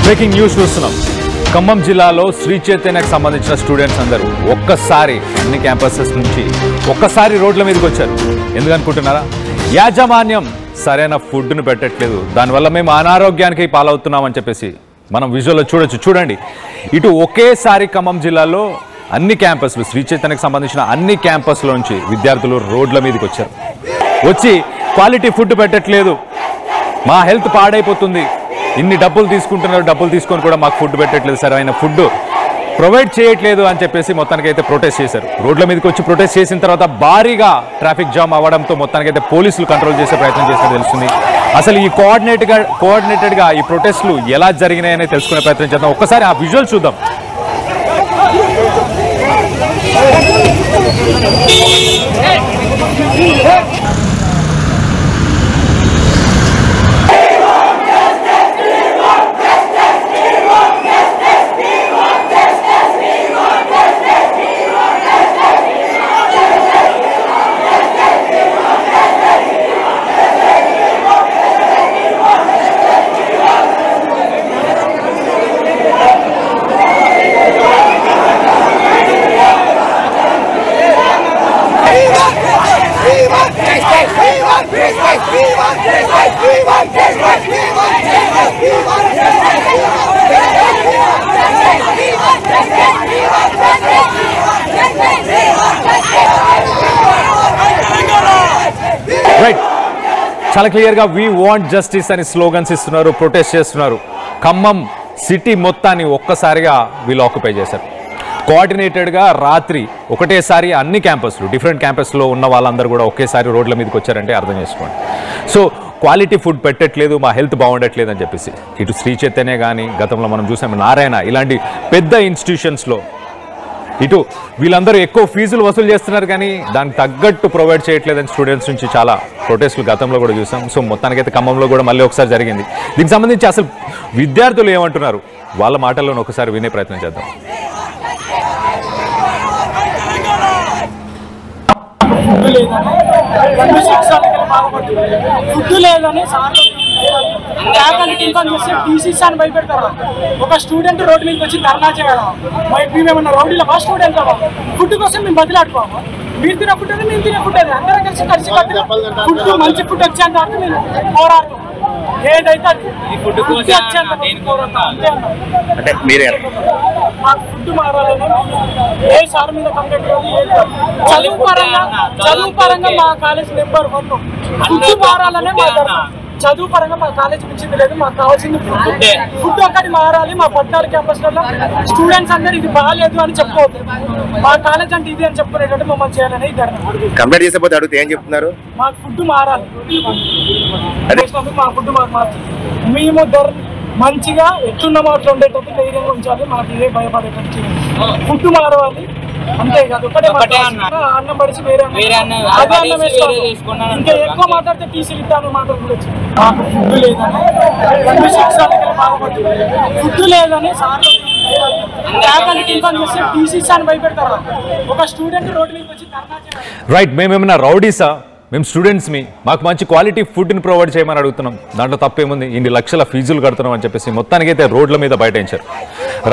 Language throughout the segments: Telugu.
బ్రేకింగ్ న్యూస్ చూస్తున్నాం. ఖమ్మం జిల్లాలో శ్రీ చైతన్యకు సంబంధించిన స్టూడెంట్స్ అందరూ ఒక్కసారి అన్ని క్యాంపసెస్ నుంచి ఒక్కసారి రోడ్ల మీదకి వచ్చారు. ఎందుకనుకుంటున్నారా? యాజమాన్యం సరైన ఫుడ్ను పెట్టట్లేదు, దానివల్ల మేము అనారోగ్యానికి పాలవుతున్నామని చెప్పేసి మనం విజువల్లో చూడొచ్చు. చూడండి, ఇటు ఒకేసారి ఖమ్మం జిల్లాలో అన్ని క్యాంపస్లు, శ్రీ చైతన్యకు సంబంధించిన అన్ని క్యాంపస్ల నుంచి విద్యార్థులు రోడ్ల మీదకి వచ్చారు. వచ్చి క్వాలిటీ ఫుడ్ పెట్టట్లేదు, మా హెల్త్ పాడైపోతుంది, ఇన్ని డబ్బులు తీసుకుంటున్నారు, డబ్బులు తీసుకొని కూడా మాకు ఫుడ్ పెట్టట్లేదు, సరైన ఫుడ్ ప్రొవైడ్ చేయట్లేదు అని చెప్పేసి మొత్తానికైతే ప్రొటెస్ట్ చేశారు. రోడ్ల మీదకి వచ్చి ప్రొటెస్ట్ చేసిన తర్వాత భారీగా ట్రాఫిక్ జామ్ అవ్వడంతో మొత్తానికైతే పోలీసులు కంట్రోల్ చేసే ప్రయత్నం చేసినట్టు తెలుస్తుంది. అసలు ఈ కోఆర్డినేటెడ్గా ఈ ప్రొటెస్టులు ఎలా జరిగినాయని తెలుసుకునే ప్రయత్నం చేద్దాం. ఒక్కసారి ఆ విజువల్ చూద్దాం. రైట్, చాలా క్లియర్గా వి వాంట్ జస్టిస్ అని స్లోగన్స్ ఇస్తున్నారు, ప్రొటెస్ట్ చేస్తున్నారు. ఖమ్మం సిటీ మొత్తాన్ని ఒక్కసారిగా వీళ్ళు ఆక్యుపై చేశారు. కోఆర్డినేటెడ్గా రాత్రి ఒకటేసారి అన్ని క్యాంపస్లు, డిఫరెంట్ క్యాంపస్లో ఉన్న వాళ్ళందరూ కూడా ఒకేసారి రోడ్ల మీదకి వచ్చారంటే అర్థం చేసుకోండి. సో క్వాలిటీ ఫుడ్ పెట్టట్లేదు, మా హెల్త్ బాగుండట్లేదు అని చెప్పేసి ఇటు శ్రీ చైతన్య కానీ, గతంలో మనం చూసాము నారాయణ, ఇలాంటి పెద్ద ఇన్స్టిట్యూషన్స్లో ఇటు వీళ్ళందరూ ఎక్కువ ఫీజులు వసూలు చేస్తున్నారు కానీ దానికి తగ్గట్టు ప్రొవైడ్ చేయట్లేదని స్టూడెంట్స్ నుంచి చాలా ప్రొటెస్టులు గతంలో కూడా చూసాం. సో మొత్తానికైతే ఖమ్మంలో కూడా మళ్ళీ ఒకసారి జరిగింది. దీనికి సంబంధించి అసలు విద్యార్థులు ఏమంటున్నారు వాళ్ళ మాటల్లోనే ఒకసారి వినే ప్రయత్నం చేద్దాం. ఫుడ్ లేదని టీసీస్ అని భయపెడతారా? ఒక స్టూడెంట్ రోడ్డు మీదకి వచ్చి ధర్నా చేయాలా? మేమేమన్నా రౌడీలో ఫస్ట్ స్టూడెంట్ ఫుడ్ కోసం మేము బదిలాడుకోము. మీరు తినే ఫుడ్ అది, మేము తినే ఫుడ్ అది, అందరం కలిసి ఫుడ్ మంచి ఫుడ్ వచ్చేంత వరకు మేము పోరాడతాం. ఏదైతే ఫుడ్ మారాలని ఏ సార్ మీద కంప్లైంట్ చదువు పరంగా మా కాలేజ్ నెంబర్ 1 ఫుడ్ మారాలనే చదువు పరంగా మా కాలేజ్ మించింది లేదు. మాకు కావాల్సింది ఫుడ్ ఒక్కటి మారాలి. మా 14 క్యాంపస్లలో స్టూడెంట్స్ అందరూ ఇది బాగాలేదు అని చెప్పుకోవద్దు, మా కాలేజ్ అంటే ఇది అని చెప్పుకునేటట్టు మమ్మల్ని చేయాలని కంప్లైంట్ చేసేపోతే అడిగితే ఏం చెప్తున్నారు? మాకు ఫుడ్ మారాలి, మా ఫుడ్ మాకు మార్చాలి. మేము మంచిగా ఎట్లున్నామో అట్లా ఉండేటట్టు ధైర్యంగా ఉంచాలి. మాకు ఇదే భయపడేటట్టు ఫుడ్ మారవాలి, అంతే కాదు. ఒకటే అన్నం పడిచి వేరే అదే అన్నం వేసుకోవాలి. ఇంకా ఎక్కువ మాట్లాడితే టీసీలు ఇద్దామని మాటలు కూడా వచ్చింది. మాకు ఫుడ్ లేదని ఫుడ్ లేదని సార్ ఇన్ఫార్మ్ చేస్తే టీసీస్ అని భయపెడతారా? ఒక స్టూడెంట్ రోడ్డు మీదకి వచ్చి ధర్నా చేయాలి. రైట్, మేమేమన్నా రౌడీసా? మేము స్టూడెంట్స్ని, మాకు మంచి క్వాలిటీ ఫుడ్ని ప్రొవైడ్ చేయమని అడుగుతున్నాం. దాంట్లో తప్పేముంది? ఇన్ని లక్షల ఫీజులు కడుతున్నాం అని చెప్పేసి మొత్తానికైతే రోడ్ల మీద బయటించారు.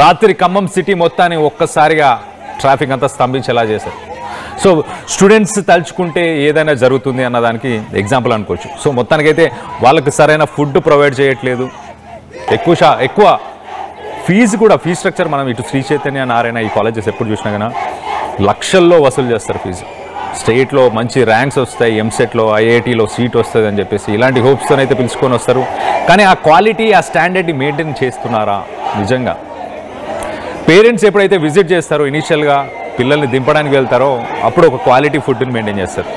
రాత్రి ఖమ్మం సిటీ మొత్తాన్ని ఒక్కసారిగా ట్రాఫిక్ అంతా స్తంభించేలా చేశారు. సో స్టూడెంట్స్ తలుచుకుంటే ఏదైనా జరుగుతుంది అన్నదానికి ఎగ్జాంపుల్ అనుకోవచ్చు. సో మొత్తానికైతే వాళ్ళకి సరైన ఫుడ్ ప్రొవైడ్ చేయట్లేదు. ఎక్కువ ఫీజు కూడా, ఫీజు స్ట్రక్చర్ మనం ఇటు శ్రీ చైతన్య, నారాయణ ఈ కాలేజెస్ ఎప్పుడు చూసినా కానీ లక్షల్లో వసూలు చేస్తారు ఫీజు. స్టేట్లో మంచి ర్యాంక్స్ వస్తాయి, ఎంసెట్లో ఐఐటీలో సీట్ వస్తుంది అని చెప్పేసి ఇలాంటి హోప్స్తోనైతే పిలుచుకొని వస్తారు. కానీ ఆ క్వాలిటీ, ఆ స్టాండర్డ్ని మెయింటైన్ చేస్తున్నారా నిజంగా? పేరెంట్స్ ఎప్పుడైతే విజిట్ చేస్తారో, ఇనీషియల్గా పిల్లల్ని దింపడానికి వెళ్తారో అప్పుడు ఒక క్వాలిటీ ఫుడ్ని మెయింటైన్ చేస్తారు.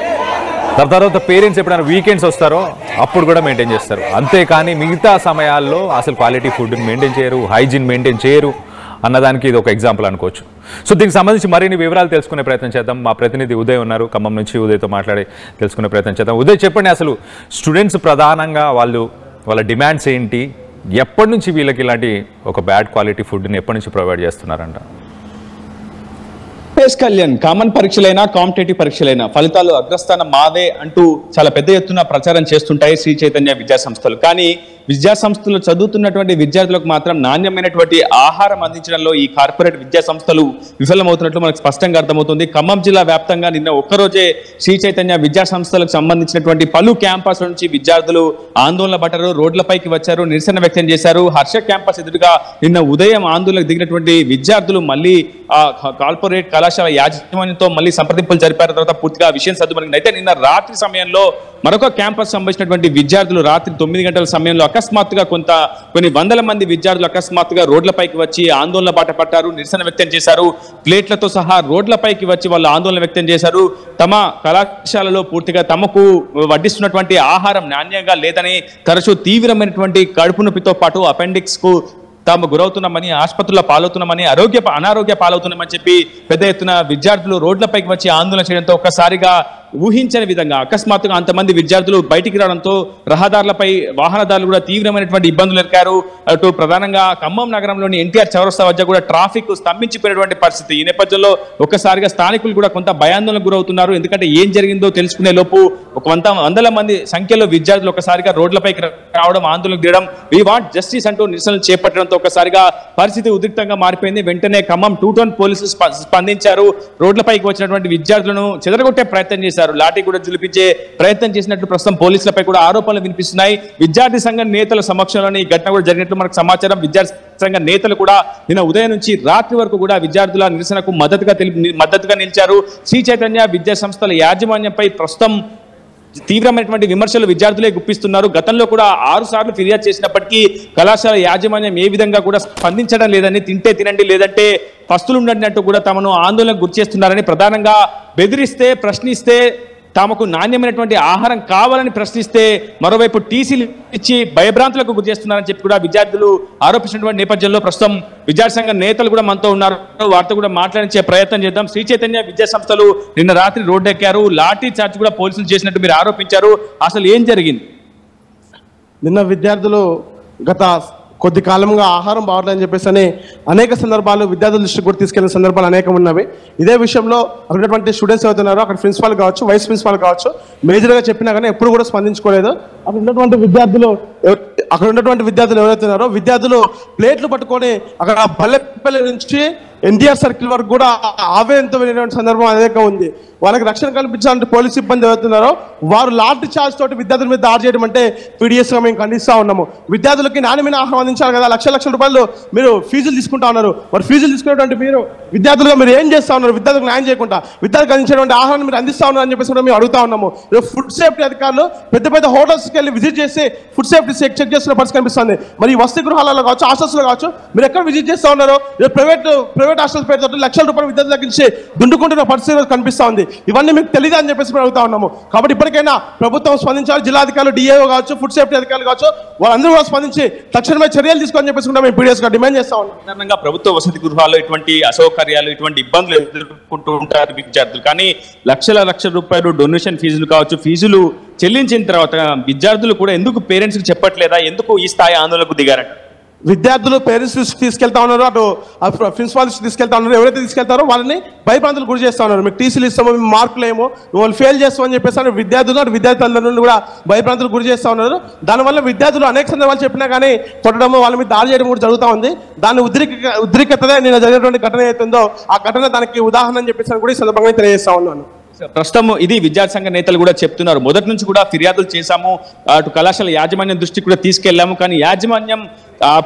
తర్వాత పేరెంట్స్ ఎప్పుడైనా వీకెండ్స్ వస్తారో అప్పుడు కూడా మెయింటైన్ చేస్తారు. అంతేకాని మిగతా సమయాల్లో అసలు క్వాలిటీ ఫుడ్ని మెయింటైన్ చేయరు, హైజీన్ మెయింటైన్ చేయరు అన్నదానికి ఇది ఒక ఎగ్జాంపుల్ అనుకోవచ్చు. సో దీనికి సంబంధించి మరిన్ని వివరాలు తెలుసుకునే ప్రయత్నం చేద్దాం. మా ప్రతినిధి ఉదయ్ ఉన్నారు ఖమ్మం నుంచి, ఉదయ్తో మాట్లాడి తెలుసుకునే ప్రయత్నం చేద్దాం. ఉదయ్, చెప్పండి, అసలు స్టూడెంట్స్ ప్రధానంగా వాళ్ళ డిమాండ్స్ ఏంటి? ఎప్పటి నుంచి వీళ్ళకి ఇలాంటి ఒక బ్యాడ్ క్వాలిటీ ఫుడ్ని ఎప్పటి నుంచి ప్రొవైడ్ చేస్తున్నారంట? కళ్యాణ్, కామన్ పరీక్షలైనా కాంపిటేటివ్ పరీక్షలైనా ఫలితాలు అగ్రస్థానం మాదే అంటూ చాలా పెద్ద ఎత్తున ప్రచారం చేస్తుంటాయి శ్రీ చైతన్య విద్యా సంస్థలు. కానీ విద్యా సంస్థలు చదువుతున్నటువంటి విద్యార్థులకు మాత్రం నాణ్యమైనటువంటి ఆహారం అందించడంలో ఈ కార్పొరేట్ విద్యా సంస్థలు విఫలమవుతున్నట్లు మనకు స్పష్టంగా అర్థమవుతుంది. ఖమ్మం జిల్లా వ్యాప్తంగా నిన్న ఒక్కరోజే శ్రీ చైతన్య విద్యా సంస్థలకు సంబంధించినటువంటి పలు క్యాంపస్ నుంచి విద్యార్థులు ఆందోళన పడ్డారు, రోడ్లపైకి వచ్చారు, నిరసన వ్యక్తం చేశారు. హర్ష క్యాంపస్ ఎదురుగా నిన్న ఉదయం ఆందోళనకు దిగినటువంటి విద్యార్థులు మళ్ళీ కార్పొరేట్ కళాశాల యాజమాన్యంతో మళ్ళీ సంప్రదింపులు జరిపారు. తర్వాత పూర్తిగా విషయం సర్దుమణింది. అయితే నిన్న రాత్రి సమయంలో మరొక క్యాంపస్ సంబంధించినటువంటి విద్యార్థులు రాత్రి 9 గంటల సమయంలో అకస్మాత్తుగా కొన్ని వందల మంది విద్యార్థులు అకస్మాత్తుగా రోడ్లపైకి వచ్చి ఆందోళన బాట పట్టారు, నిరసన వ్యక్తం చేశారు. ప్లేట్లతో సహా రోడ్లపైకి వచ్చి వాళ్ళు ఆందోళన వ్యక్తం చేశారు. తమ కళాశాలలో పూర్తిగా తమకు వడ్డిస్తున్నటువంటి ఆహారం నాణ్యంగా లేదని, తరచూ తీవ్రమైనటువంటి కడుపు నొప్పితో పాటు అపెండిక్స్ కు తాము గురవుతున్నామని, ఆసుపత్రుల పాలవుతున్నామని, అనారోగ్య పాలవుతున్నామని చెప్పి పెద్ద ఎత్తున విద్యార్థులు రోడ్లపైకి వచ్చి ఆందోళన చేయడంతో ఒక్కసారిగా ఊహించని విధంగా అకస్మాత్తుగా అంతమంది విద్యార్థులు బయటికి రావడంతో రహదారులపై వాహనదారులు కూడా తీవ్రమైనటువంటి ఇబ్బందులు ఎదుర్కొన్నారు. అటు ప్రధానంగా ఖమ్మం నగరంలోని ఎన్టీఆర్ చౌరస్తా వద్ద కూడా ట్రాఫిక్ స్తంభించిపోయినటువంటి పరిస్థితి. ఈ నేపథ్యంలో ఒక్కసారిగా స్థానికులు కూడా కొంత భయాందోళనకు గురవుతున్నారు. ఎందుకంటే ఏం జరిగిందో తెలుసుకునే లోపు వందల మంది సంఖ్యలో విద్యార్థులు ఒకసారిగా రోడ్లపైకి రావడం, ఆందోళనకు దిగడం, వి వాంట్ జస్టిస్ అంటూ నిరసనలు చేపట్టడంతో ఒకసారిగా పరిస్థితి ఉద్రిక్తంగా మారిపోయింది. వెంటనే ఖమ్మం 2 టౌన్ పోలీసులు స్పందించారు. రోడ్లపైకి వచ్చినటువంటి విద్యార్థులను చెదరగొట్టే ప్రయత్నం చేశారు, లాఠీ కూడా జులిపించే ప్రయత్నం చేసినట్లు ప్రస్తుతం పోలీసులపై కూడా ఆరోపణలు వినిపిస్తున్నాయి. విద్యార్థి సంఘ నేతల సమక్షంలోనే ఈ ఘటన కూడా జరిగినట్లు మనకు సమాచారం. విద్యార్థి సంఘ నేతలు కూడా నిన్న ఉదయం నుంచి రాత్రి వరకు కూడా విద్యార్థుల నిరసనకు మద్దతుగా నిలిచారు. శ్రీ చైతన్య విద్యా సంస్థల యాజమాన్యంపై ప్రస్తుతం తీవ్రమైనటువంటి విమర్శలు విద్యార్థులే గుప్పిస్తున్నారు. గతంలో కూడా 6 సార్లు ఫిర్యాదు చేసినప్పటికీ కళాశాల యాజమాన్యం ఏ విధంగా కూడా స్పందించడం లేదని, తింటే తినండి లేదంటే పస్తులు ఉండనట్టు కూడా తమను ఆందోళనకు గురి చేస్తున్నారని, ప్రధానంగా బెదిరిస్తే, ప్రశ్నిస్తే, తమకు నాణ్యమైనటువంటి ఆహారం కావాలని ప్రశ్నిస్తే మరోవైపు టీసీలు ఇచ్చి భయభ్రాంతులకు గురి చేస్తున్నారని చెప్పి కూడా విద్యార్థులు ఆరోపించినటువంటి నేపథ్యంలో ప్రస్తుతం విద్యార్థి సంఘ నేతలు కూడా మనతో ఉన్నారు. వారితో కూడా మాట్లాడించే ప్రయత్నం చేద్దాం. శ్రీ చైతన్య విద్యా సంస్థలు నిన్న రాత్రి రోడ్డెక్కారు, లాఠీ చార్జ్ కూడా పోలీసులు చేసినట్టు మీరు ఆరోపించారు. అసలు ఏం జరిగింది? నిన్న విద్యార్థులు గత కొద్ది కాలంగా ఆహారం బాగోట్లేదని చెప్పేసి అని అనేక సందర్భాలు విద్యార్థుల దృష్టికి కూడా తీసుకెళ్లిన సందర్భాలు అనేకం ఉన్నవి. ఇదే విషయంలో అక్కడ ఉన్నటువంటి స్టూడెంట్స్ అవుతున్నారో, అక్కడ ప్రిన్సిపాల్ కావచ్చు, వైస్ ప్రిన్సిపాల్ కావచ్చు, మేజర్గా చెప్పినా కానీ ఎప్పుడు కూడా స్పందించుకోలేదు. అక్కడ ఉన్నటువంటి విద్యార్థులు ఎవరైతున్నారో విద్యార్థులు ప్లేట్లు పట్టుకొని అక్కడ బల్లెపల్లి నుంచి ఎన్టీఆర్ సర్కిల్ వరకు కూడా ఆవేదనతో వెళ్ళినటువంటి సందర్భం అనేక ఉంది. వాళ్ళకి రక్షణ కల్పించాలంటే పోలీసు సిబ్బంది ఎవరుతున్నారో వారు లాఠీ చార్జ్ తోటి విద్యార్థుల మీద దాడి చేయడం అంటే పీడిఎస్గా మేము ఖండిస్తూ ఉన్నాము. విద్యార్థులకి నాణ్యమైన ఆహారం అందించాలి కదా, లక్షల రూపాయలు మీరు ఫీజులు తీసుకుంటా ఉన్నారు. మరి ఫీజులు తీసుకునేటువంటి మీరు విద్యార్థులుగా మీరు ఏం చేస్తా ఉన్నారు? విద్యార్థులకు న్యాయం చేయకుండా విద్యార్థులకు అందించేటువంటి ఆహారాన్ని మీరు అందిస్తా ఉన్నారు అని చెప్పేసి కూడా మేము అడుగుతా ఉన్నాము. ఫుడ్ సేఫ్టీ అధికారులు పెద్ద హోటల్స్కి వెళ్ళి విజిట్ చేసి ఫుడ్ సేఫ్టీ చెక్ చేస్తున్న పరిస్థితి కనిపిస్తుంది. మరి ఈ వసతి గృహాలలో కావచ్చు, హాస్టల్స్లో కావచ్చు, మీరు ఎక్కడ విజిట్ చేస్తూ ఉన్నారు? ప్రైవేట్ హాస్టల్స్ పేరుతో లక్షల రూపాయలు విద్యార్థుల దగ్గర నుంచి దుండుకుంటున్న పరిస్థితి కనిపిస్తూ ఉంది. ఇవన్నీ మీకు తెలియదు అని చెప్పేసి మేము అడుగుతా ఉన్నాము. కాబట్టి ఇప్పటికైనా ప్రభుత్వం స్పందించాలి. జిల్లాధికారులు, డిఏఓ కావచ్చు, ఫుడ్ సేఫ్టీ అధికారులు కావచ్చు, వాళ్ళందరూ కూడా స్పందించి తక్షణమే చర్యలు తీసుకోని చెప్పేసి కూడా మేము పీడిఎస్గా డిమాండ్ చేస్తా ఉన్నాం. సాధారణంగా ప్రభుత్వ వసతి గృహాల్లో ఇటువంటి అసౌకర్యాలు, ఇటువంటి ఇబ్బందులు ఎదుర్కొంటూ ఉంటారు విద్యార్థులు. కానీ లక్షల రూపాయలు డొనేషన్ ఫీజులు కావచ్చు, ఫీజులు చెల్లించిన తర్వాత విద్యార్థులు కూడా ఎందుకు పేరెంట్స్కి చెప్పట్లేదా? ఎందుకు ఈ స్థాయి ఆందోళనకు దిగారంట? విద్యార్థులు పేరెంట్స్ తీసుకెళ్తా ఉన్నారు, అటు ప్రిన్సిపాల్ తీసుకెళ్తా ఉన్నారు. ఎవరైతే తీసుకెళ్తారో వాళ్ళని భయభ్రాంతులు గురి చేస్తా ఉన్నారు. మీకు టీసీలు ఇస్తామో, మేము మార్కులు ఏమో, వాళ్ళు ఫెయిల్ చేస్తామని చెప్పేసి విద్యార్థులు విద్యార్థులందరూ కూడా భయభ్రాంతులు గురి చేస్తూ ఉన్నారు. దానివల్ల విద్యార్థులు అనేక సందర్భాలు చెప్పినా కానీ కొట్టడము, వాళ్ళ మీద దాడి చేయడం కూడా జరుగుతూ ఉంది. దాన్ని ఉద్రిక్తతే నిన్న జరిగినటువంటి ఘటన ఏతుందో ఆ ఘటన దానికి ఉదాహరణ అని చెప్పేసి కూడా ఈ సందర్భంగా తెలియజేస్తా ఉన్నాను. ప్రస్తుతం ఇది విద్యార్థి సంఘ నేతలు కూడా చెప్తున్నారు. మొదటి నుంచి కూడా ఫిర్యాదులు చేశాము, అటు కళాశాల యాజమాన్యం దృష్టికి కూడా తీసుకెళ్లాము, కానీ యాజమాన్యం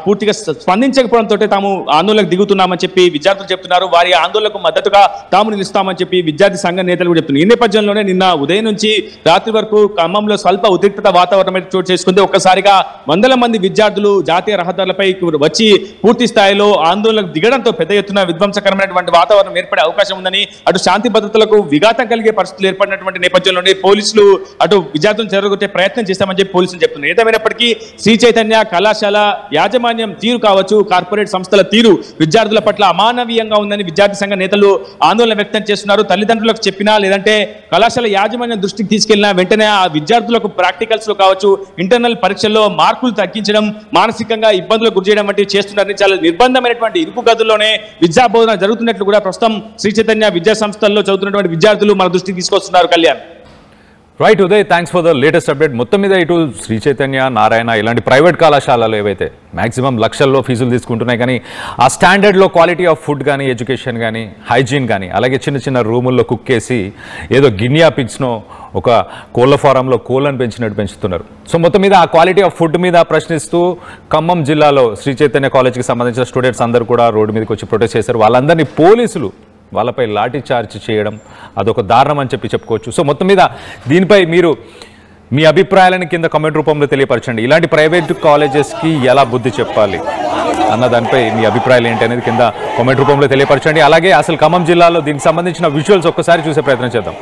పూర్తిగా స్పందించకపోవడంతో తాము ఆందోళనకు దిగుతున్నామని చెప్పి విద్యార్థులు చెప్తున్నారు. వారి ఆందోళనకు మద్దతుగా తాము నిలుస్తామని చెప్పి విద్యార్థి సంఘ నేతలు కూడా చెప్తున్నారు. ఈ నేపథ్యంలోనే నిన్న ఉదయం నుంచి రాత్రి వరకు ఖమ్మంలో స్వల్ప ఉద్రిక్తత వాతావరణం చోటు చేసుకుంది. ఒక్కసారిగా వందల మంది విద్యార్థులు జాతీయ రహదారులపై వచ్చి పూర్తి స్థాయిలో ఆందోళనకు దిగడంతో పెద్ద ఎత్తున విధ్వంసకరమైనటువంటి వాతావరణం ఏర్పడే అవకాశం ఉందని, అటు శాంతి భద్రతలకు విఘాతం కలిగే పరిస్థితులు ఏర్పడినటువంటి నేపథ్యంలోనే పోలీసులు అటు విద్యార్థులను చెరగొట్టే ప్రయత్నం చేస్తామని చెప్పి పోలీసులు చెప్తున్నారు. ఏదేమైనప్పటికీ శ్రీ చైతన్య కళాశాల యాజమాన్యం తీరు కావచ్చు, కార్పొరేట్ సంస్థల తీరు విద్యార్థుల పట్ల అమానవీయంగా ఉందని విద్యార్థి సంఘ నేతలు ఆందోళన వ్యక్తం చేస్తున్నారు. తల్లిదండ్రులకు చెప్పినా, లేదంటే కళాశాల యాజమాన్యం దృష్టికి తీసుకెళ్లినా వెంటనే ఆ విద్యార్థులకు ప్రాక్టికల్స్ లో కావచ్చు, ఇంటర్నల్ పరీక్షల్లో మార్కులు తగ్గించడం, మానసికంగా ఇబ్బందులకు గురి చేయడం వంటివి చేస్తున్నారని, చాలా నిర్బంధమైనటువంటి ఇరుకు గదుల్లోనే విద్యా బోధన జరుగుతున్నట్లు కూడా ప్రస్తుతం శ్రీ చైతన్య విద్యా సంస్థల్లో చదువుతున్నటువంటి విద్యార్థులు మన దృష్టికి తీసుకొస్తున్నారు. Kalyan. Right Uday, thanks for the latest update. మొత్తం మీద ఇటు శ్రీ చైతన్య, నారాయణ ఇలాంటి ప్రైవేట్ కళాశాలలు ఏవైతే మ్యాక్సిమం లక్షల్లో ఫీజులు తీసుకుంటున్నాయి, కానీ ఆ స్టాండర్డ్లో క్వాలిటీ ఆఫ్ ఫుడ్ కానీ, ఎడ్యుకేషన్ కానీ, హైజీన్ కానీ, అలాగే చిన్న చిన్న రూముల్లో కుక్ చేసి ఏదో గిన్నియా పిగ్స్నో ఒక కోళ్ళ ఫారంలో కోళ్ళను పెంచినట్టు పెంచుతున్నారు. సో మొత్తం మీద ఆ క్వాలిటీ ఆఫ్ ఫుడ్ మీద ప్రశ్నిస్తూ ఖమ్మం జిల్లాలో శ్రీ చైతన్య కాలేజ్కి సంబంధించిన స్టూడెంట్స్ అందరూ కూడా రోడ్డు మీదకి వచ్చి ప్రొటెస్ట్ చేశారు. వాళ్ళందరినీ పోలీసులు వాళ్ళపై లాఠీ చార్జ్ చేయడం అదొక దారుణం అని చెప్పుకోవచ్చు. సో మొత్తం మీద దీనిపై మీరు మీ అభిప్రాయాలను కింద కామెంట్ రూపంలో తెలియపరచండి. ఇలాంటి ప్రైవేట్ కాలేజెస్కి ఎలా బుద్ధి చెప్పాలి అన్న దానిపై మీ అభిప్రాయాలు ఏంటి అనేది కింద కామెంట్ రూపంలో తెలియపరచండి. అలాగే అసలు ఖమ్మం జిల్లాలో దీనికి సంబంధించిన విజువల్స్ ఒక్కసారి చూసే ప్రయత్నం చేద్దాం.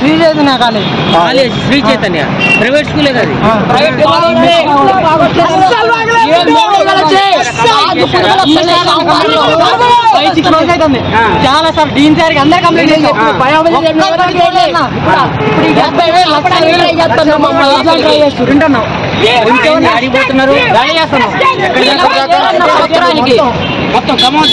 శ్రీ చైతన్య కాలేజ్ శ్రీ చైతన్య ప్రైవేట్ స్కూలే కదా. చాలా సార్ డీన్ సార్ అందరు కంప్లీట్ అడిగిపోతున్నారు, మొత్తం ఖమ్మం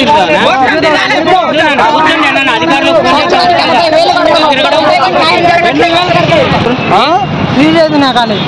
శ్రీ చైతన్య కాలేజ్